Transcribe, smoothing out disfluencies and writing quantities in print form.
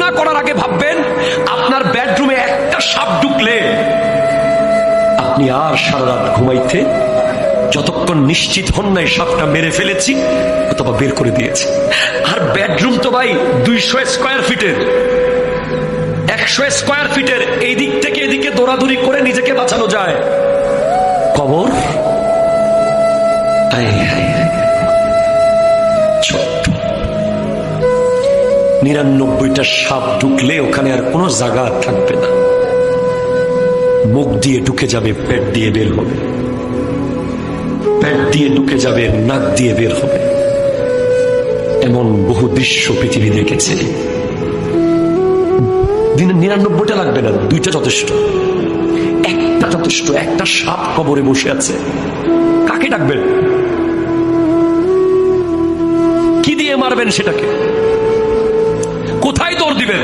না করার আগে ভাববেন আপনার বেডরুমে একটা সাপ ঢুকলে আপনি আর সারা রাত ঘুমাইতে যতক্ষণ নিশ্চিত হন নাই সাপটা মেরে ফেলেছি অথবা বের করে দিয়েছি। আর বেডরুম তো ভাই 200 স্কয়ার ফিটের, 100 স্কয়ার ফিটের, এই দিক থেকে এদিকে দৌড়াদৌড়ি করে নিজেকে বাঁচানো যায়। কবর ছোট্ট, 99টা সাপ ঢুকলে ওখানে আর কোনো জায়গা থাকবে না। মুখ দিয়ে ঢুকে যাবে, পেট দিয়ে বের হবে, পেট দিয়ে ঢুকে যাবে, নাক দিয়ে বের হবে। এমন বহু দৃশ্য পৃথিবী দেখেছে। 99টা লাগবে না, 2টা যথেষ্ট, একটা যথেষ্ট। একটা সাপ কবরে বসে আছে, কাকে ডাকবেন? কি দিয়ে মারবেন সেটাকে? কোথায় দৌড় দিবেন?